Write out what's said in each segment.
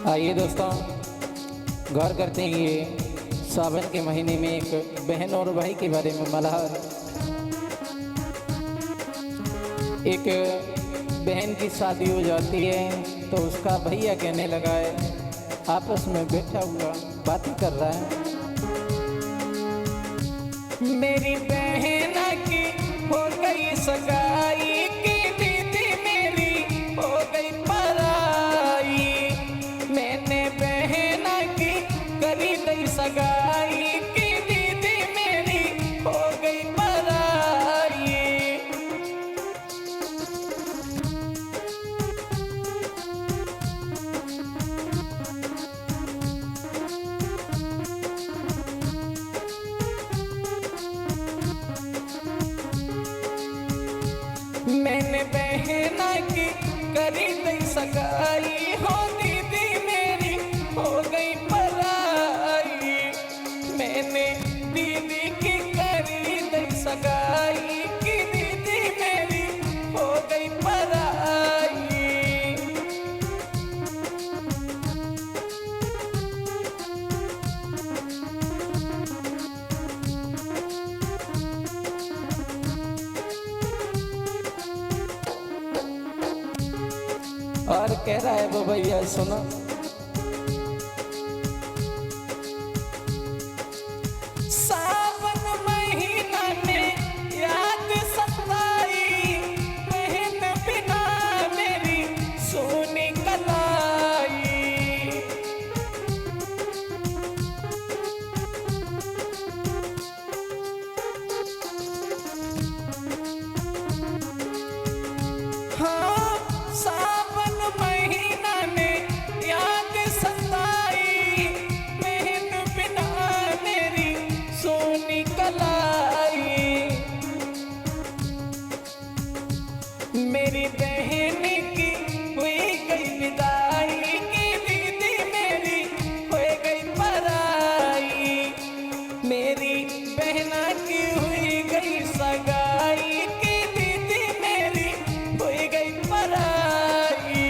आइए दोस्तों, गौर करते हैं ये सावन के महीने में एक बहन और भाई के बारे में मल्हार। एक बहन की शादी हो जाती है तो उसका भैया कहने लगा है, आपस में बैठा हुआ बातें कर रहा है, मेरी बहन की हो गई सगाई की दीदी मेरी हो गई पराई। मैंने बहन की करी गई सगाई की दीदी मेरी हो गई पराई। मैंने बहन की करी गई सगाई हो दीदी मेरी हो गई पराई। मैंने दीदी की करी गई सगाई की दीदी मेरी हो गई पराई। और कह रहा है वो भैया, सुनो, सावन महीना में याद सताई, बहन बिना मेरी सोनी कलाई। हाँ, सावन महीना में याद सताई, बहन बिना मेरी सोनी कलाई। मेरी बहन की हुई गई विदाई की दीदी मेरी हो गई पराई। मेरी बहना की हुई गई सगाई की दीदी मेरी हो गई पराई।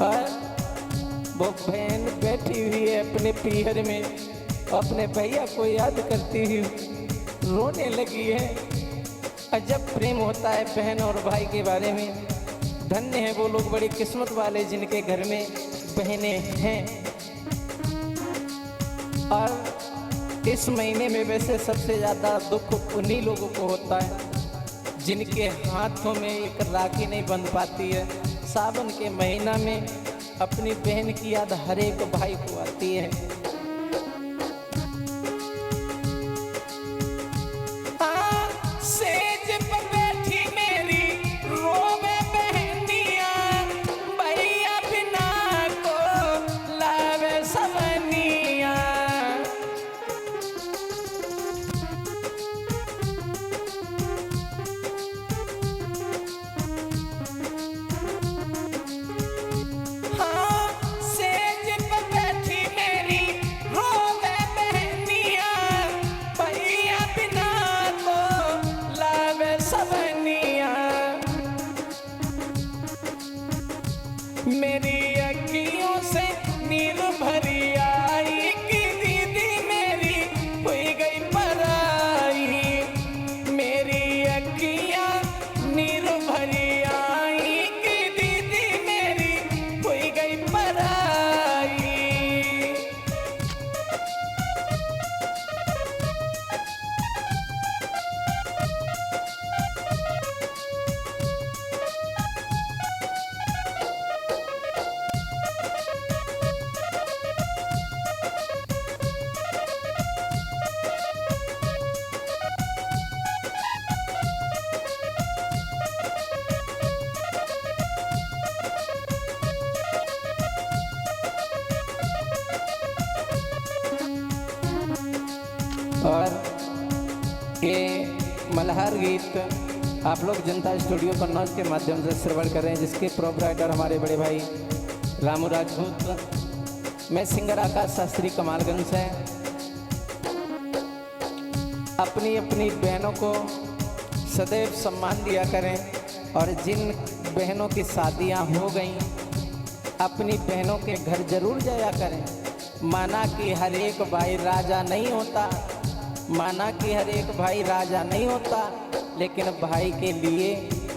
और वो बहन बैठी हुई है अपने पीहर में, अपने भैया को याद करती हुई रोने लगी है। अजब प्रेम होता है बहन और भाई के बारे में। धन्य है वो लोग, बड़ी किस्मत वाले जिनके घर में बहनें हैं। और इस महीने में वैसे सबसे ज़्यादा दुख उन्हीं लोगों को होता है जिनके हाथों में एक राखी नहीं बंध पाती है। सावन के महीना में अपनी बहन की याद हर एक भाई को आती है। सेज पर बैठी मेरी रोवे बहनिया, भैया बिना को लावे सवनिया। हाँ, सेज पर बैठी मेरी रोवे बहनिया, भैया बिना को लावे सवनिया। मेरी अखियों से नीर भरी आई कि दीदी मेरी हुई गई पराई। मेरी अखियां नीर भरी आई कि दीदी मेरी हुई गई पराई। और ये मल्हार गीत आप लोग जनता स्टूडियो कन्नौज के माध्यम से श्रवण करें, जिसके प्रोपराइटर हमारे बड़े भाई रामू राजपूत। मैं सिंगर आकाश शास्त्री कमालगंज से। अपनी अपनी बहनों को सदैव सम्मान दिया करें और जिन बहनों की शादियां हो गई अपनी बहनों के घर जरूर जाया करें। माना कि हर एक भाई राजा नहीं होता, माना कि हर एक भाई राजा नहीं होता, लेकिन भाई के लिए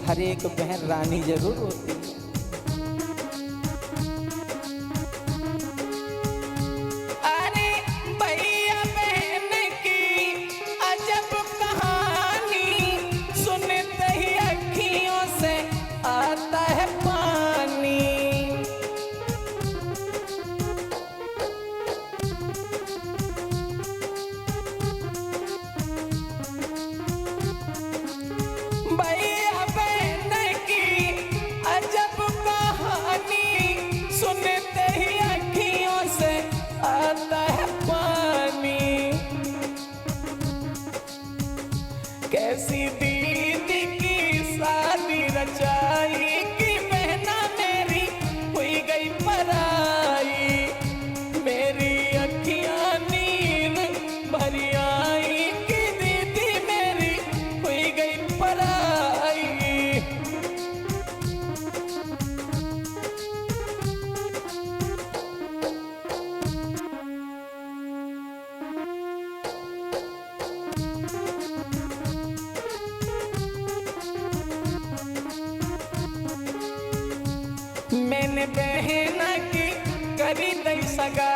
हर एक बहन रानी जरूर होती है। अरे भैया बहन की अजब कहानी, सुनते ही अखियों से आता है पानी। भैया बहन की अजब कहानी, सुनते ही अखियों से आता है पानी। कैसी दीदी की शादी रचाई कि बहना मेरी हुई गई पराई। मेरी अखियां नीर भरी आई कि दीदी मेरी हुई गई पराई। मैंने बहना की करी दई सगाई।